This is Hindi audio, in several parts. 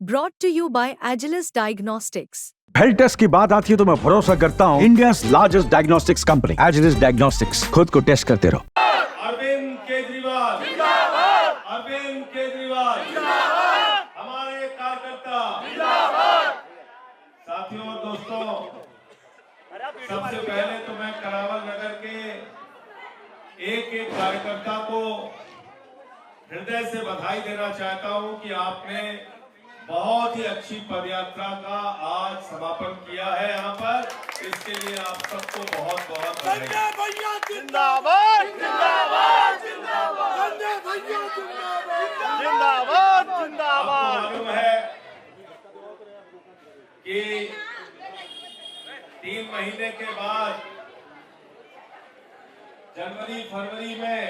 Brought to you by Agilus Diagnostics. Health test की बात आती है तो मैं भरोसा करता हूँ India's largest diagnostics company Agilus diagnostics. खुद को टेस्ट करते रहो। अरविंद केजरीवाल जिंदाबाद, अरविंद केजरीवाल जिंदाबाद, हमारे कार्यकर्ता जिंदाबाद। साथियों और दोस्तों, सबसे पहले तो मैं करावल नगर के एक एक कार्यकर्ता को हृदय से बधाई देना चाहता हूं कि आपने बहुत ही अच्छी पदयात्रा का आज समापन किया है यहाँ पर। इसके लिए आप सबको बहुत बहुत बधाई। जिंदाबाद जिंदाबाद जिंदाबाद जिंदाबाद जिंदाबाद। मालूम है कि 3 महीने के बाद जनवरी फरवरी में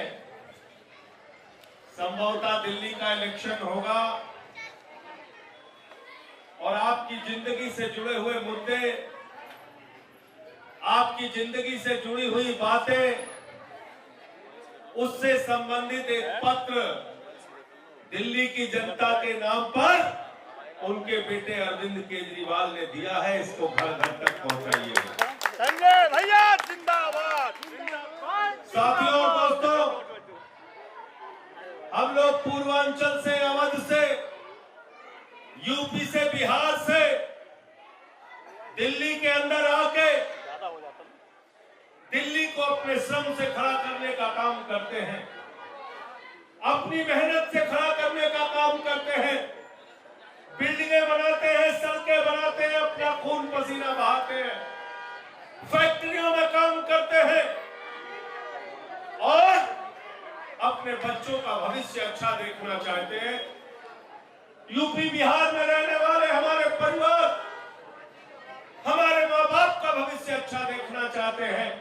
संभवतः दिल्ली का इलेक्शन होगा और आपकी जिंदगी से जुड़े हुए मुद्दे, आपकी जिंदगी से जुड़ी हुई बातें, उससे संबंधित एक पत्र दिल्ली की जनता के नाम पर उनके बेटे अरविंद केजरीवाल ने दिया है। इसको घर घर तक पहुंचाइए। संजय भैया जिंदाबाद। साथियों और दोस्तों, हम लोग पूर्वांचल से, अवध से, यूपी से, बिहार से दिल्ली के अंदर आके दिल्ली को अपने श्रम से खड़ा करने का काम करते हैं, अपनी मेहनत से खड़ा करने का काम करते हैं, बिल्डिंगें बनाते हैं, सड़कें बनाते हैं, अपना खून पसीना बहाते हैं, फैक्ट्रियों में काम करते हैं और अपने बच्चों का भविष्य अच्छा देखना चाहते हैं। यूपी बिहार में रहने वाले हमारे परिवार, हमारे माँ बाप का भविष्य अच्छा देखना चाहते हैं।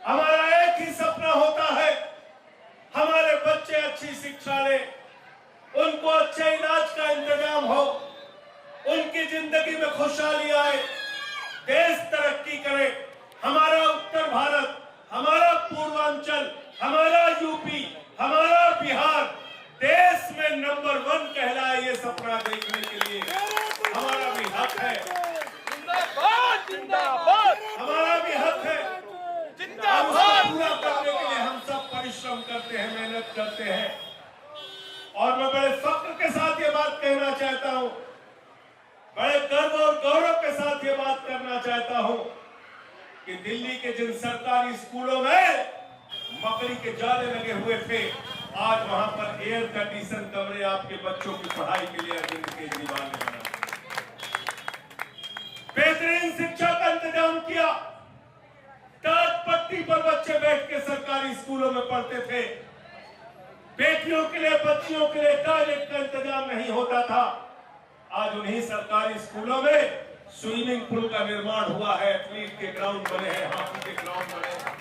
हमारा एक ही सपना होता है, हमारे बच्चे अच्छी शिक्षा ले, उनको अच्छे इलाज का इंतजाम हो, उनकी जिंदगी में खुशहाली आए, देश तरक्की करे। हमारा उत्तर भारत, हमारा पूर्वांचल, हमारा यूपी, हमारा बिहार देश में नंबर 1 कहलाए, ये सपना देखने के लिए हमारा भी हक है। जिंदाबाद जिंदाबाद, हमारा भी हक है। जिंदाबाद। पूरा करने के लिए हम सब परिश्रम करते हैं, मेहनत करते हैं। और मैं बड़े फख्र के साथ ये बात कहना चाहता हूं, बड़े गर्व और गौरव के साथ ये बात करना चाहता हूं कि दिल्ली के जिन सरकारी स्कूलों में मकड़ी के जाले लगे हुए थे, आज वहां पर एयर कंडीशन कमरे आपके बच्चों की पढ़ाई के लिए अरविंद केजरीवाल ने बनाए। बेहतरीन शिक्षा का इंतजाम किया। टाट पट्टी पर बच्चे बैठ के सरकारी स्कूलों में पढ़ते थे। बेटियों के लिए, बच्चियों के लिए टॉयलेट का इंतजाम नहीं होता था। आज उन्हीं सरकारी स्कूलों में स्विमिंग पूल का निर्माण हुआ है, एथलीट के ग्राउंड बने हैं, हॉकी के ग्राउंड बने हैं।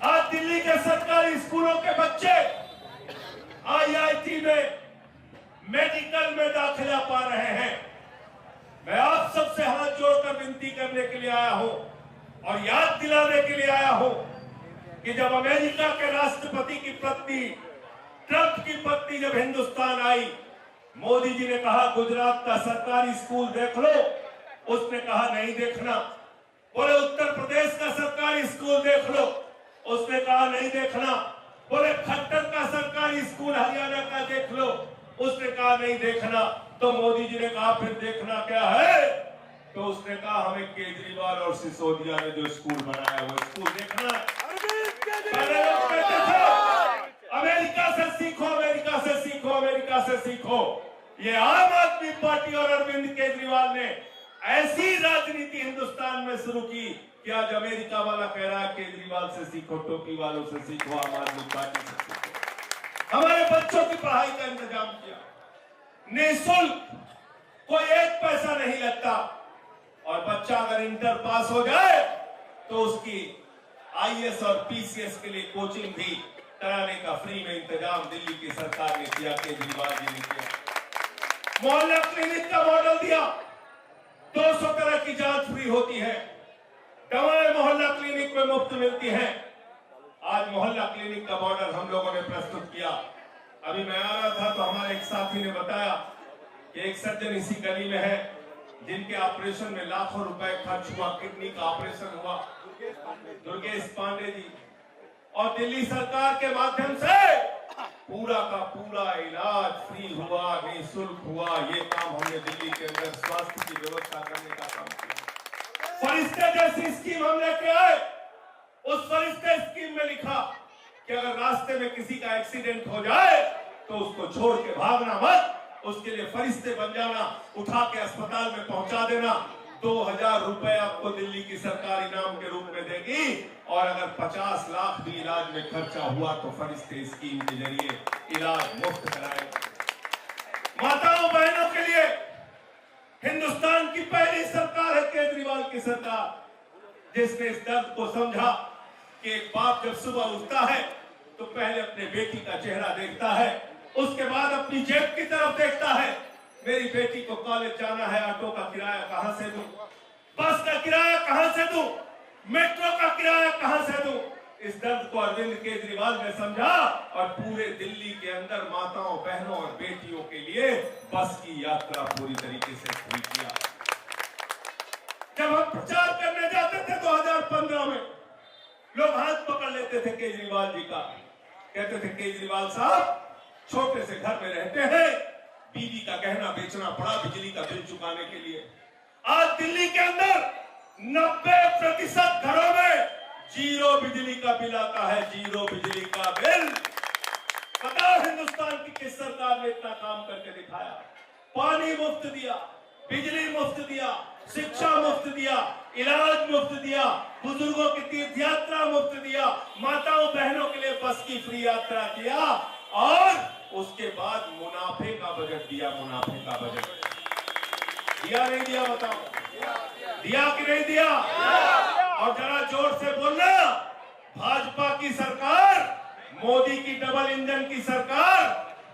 आज दिल्ली के सरकारी स्कूलों के बच्चे IIT में, मेडिकल में दाखिला पा रहे हैं। मैं आप सबसे हाथ जोड़कर विनती करने के लिए आया हूं और याद दिलाने के लिए आया हूं कि जब अमेरिका के राष्ट्रपति की पत्नी, ट्रंप की पत्नी जब हिंदुस्तान आई, मोदी जी ने कहा गुजरात का सरकारी स्कूल देख लो, उसने कहा नहीं देखना। बोले उत्तर प्रदेश का सरकारी स्कूल देख लो, उसने कहा नहीं देखना। बोले खट्टर का सरकारी स्कूल हरियाणा का देख लो, उसने कहा नहीं देखना। तो मोदी जी ने कहा फिर देखना क्या है? तो उसने कहा हमें केजरीवाल और सिसोदिया ने जो स्कूल बनाया वो स्कूल देखना। पहले लोग कहते थे अमेरिका से सीखो, अमेरिका से सीखो, अमेरिका से सीखो। ये आम आदमी पार्टी और अरविंद केजरीवाल ने ऐसी राजनीति हिंदुस्तान में शुरू की कि आज अमेरिका वाला कह रहा है केजरीवाल से सीखो, टोपी वालों से सीखो, आम आदमी पार्टी से सीखो। हमारे बच्चों की पढ़ाई का इंतजाम किया, निःशुल्क, कोई एक पैसा नहीं लगता। और बच्चा अगर इंटर पास हो जाए तो उसकी IAS और PCS के लिए कोचिंग भी कराने का फ्री में इंतजाम दिल्ली की सरकार ने किया, केजरीवाल जी ने किया। मोहल्ला क्लिनिक का मॉडल दिया, 200 तरह की जांच फ्री होती है, दवाएं मोहल्ला क्लिनिक में मुफ्त मिलती हैं। आज मोहल्ला क्लिनिक का मॉडल हम लोगों ने प्रस्तुत किया। अभी मैं आ रहा था तो हमारे एक साथी ने बताया कि एक सज्जन इसी गली में है जिनके ऑपरेशन में लाखों रुपए खर्च हुआ, किडनी का ऑपरेशन हुआ, दुर्गेश पांडे जी, और दिल्ली सरकार के माध्यम से पूरा का पूरा इलाज फ्री हुआ, निःशुल्क हुआ। ये काम हमने दिल्ली के अंदर स्वास्थ्य की व्यवस्था करने का काम किया। फरिश्ते जैसी स्कीम हम लेके आए। उस फरिश्ते स्कीम में लिखा कि अगर रास्ते में किसी का एक्सीडेंट हो जाए तो उसको छोड़ के भागना मत, उसके लिए फरिश्ते बन जाना, उठा के अस्पताल में पहुंचा देना। 2000 रुपए आपको दिल्ली की सरकार इनाम के रूप में देगी, और अगर 50 लाख भी इलाज में खर्चा हुआ तो फरिश्ते स्कीम के जरिए इलाज मुफ्त कराएगा। माताओं बहनों के लिए हिंदुस्तान की पहली सरकार है केजरीवाल की सरकार, जिसने इस दर्द को समझा कि एक बाप जब सुबह उठता है तो पहले अपने बेटी का चेहरा देखता है, उसके बाद अपनी जेब की तरफ देखता है। मेरी बेटी को कॉलेज जाना है, ऑटो का किराया कहां से दूं, बस का किराया कहां से दूं, मेट्रो का किराया कहां से दूं। इस दर्द को अरविंद केजरीवाल ने समझा और पूरे दिल्ली के अंदर माताओं बहनों और बेटियों के लिए बस की यात्रा पूरी तरीके से शुरू किया। जब हम प्रचार करने जाते थे 2015 में, लोग हाथ पकड़ लेते थे केजरीवाल जी का, कहते थे केजरीवाल साहब छोटे से घर में रहते हैं, बीवी का गहना बेचना पड़ा बिजली का बिल चुकाने के लिए। आज दिल्ली के अंदर 90% घरों में जीरो बिजली का बिल आता है, जीरो बिजली का बिल। बताओ हिंदुस्तान की किस सरकार ने इतना काम करके दिखाया। पानी मुफ्त दिया, बिजली मुफ्त दिया, शिक्षा मुफ्त दिया, इलाज मुफ्त दिया, बुजुर्गों की तीर्थ यात्रा मुफ्त दिया, माताओं बहनों के लिए बस की फ्री यात्रा किया, और उसके बाद मुनाफे का बजट दिया। मुनाफे का बजट दिया नहीं दिया, बताओ दिया कि नहीं दिया? और जरा जोर से बोलना, भाजपा की सरकार, मोदी की डबल इंजन की सरकार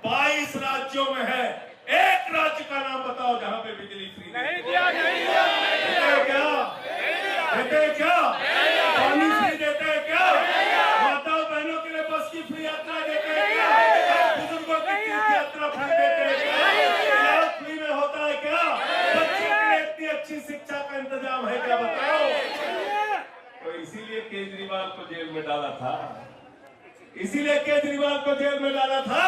22 राज्यों में है। एक राज्य का नाम बताओ जहां पे बिजली फ्री नहीं दिया। क्या देते क्या? पानी फ्री देते हैं क्या? माताओं बहनों के लिए बस की फ्री यात्रा देते हैं क्या? बुजुर्गों की तीर्थ यात्रा फ्री देते हैं क्या? इलाज फ्री में होता है क्या? बच्चों के लिए इतनी अच्छी शिक्षा का इंतजाम है क्या? बताओ। तो इसीलिए केजरीवाल को जेल में डाला था, इसीलिए केजरीवाल को जेल में डाला था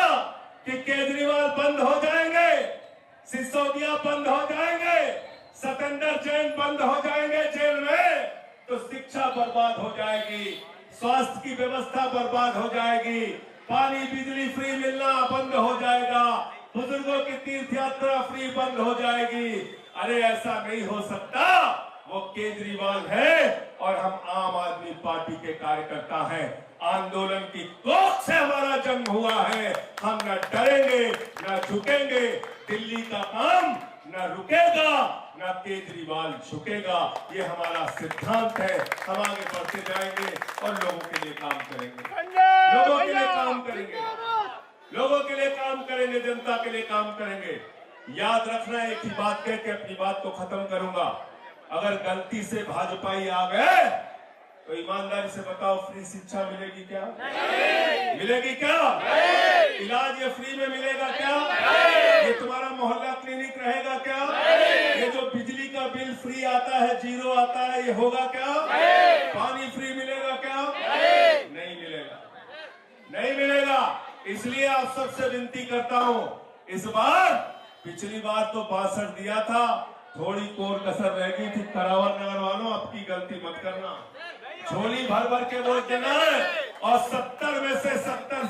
कि केजरीवाल बंद हो जाएंगे, सिसोदिया बंद हो जाएंगे, सतेंद्र जैन बंद हो जाएंगे जेल में, तो शिक्षा बर्बाद हो जाएगी, स्वास्थ्य की व्यवस्था बर्बाद हो जाएगी, पानी बिजली फ्री मिलना बंद हो जाएगा, बुजुर्गों की तीर्थ यात्रा फ्री बंद हो जाएगी। अरे ऐसा नहीं हो सकता। वो केजरीवाल है और हम आम आदमी पार्टी के कार्यकर्ता हैं। आंदोलन की कोख से हमारा जन्म हुआ है। हम न डरेंगे न झुकेंगे। दिल्ली का काम न रुकेगा न केजरीवाल झुकेगा। ये हमारा सिद्धांत है। हम आगे बढ़ते जाएंगे और लोगों के लिए काम करेंगे, लोगों के लिए काम करेंगे, लोगों के लिए काम करेंगे, जनता के लिए काम करेंगे। याद रखना, एक ही बात कह के अपनी बात को खत्म करूंगा। अगर गलती से भाजपाई आ गए तो ईमानदारी से बताओ, फ्री शिक्षा मिलेगी क्या? नहीं। मिलेगी क्या? नहीं। इलाज ये फ्री में मिलेगा क्या? नहीं। ये तुम्हारा मोहल्ला क्लिनिक रहेगा क्या? नहीं। ये जो बिजली का बिल फ्री आता है, जीरो आता है, ये होगा क्या? नहीं। पानी फ्री मिलेगा क्या? नहीं। नहीं मिलेगा, नहीं मिलेगा। इसलिए आप सबसे विनती करता हूं, इस बार, पिछली बार तो 62 दिया था, थोड़ी कोर कसर रह गई थी। करावर नगर वालों, आपकी गलती मत करना। झोली भर भर के वोट देना है और 70 में से 70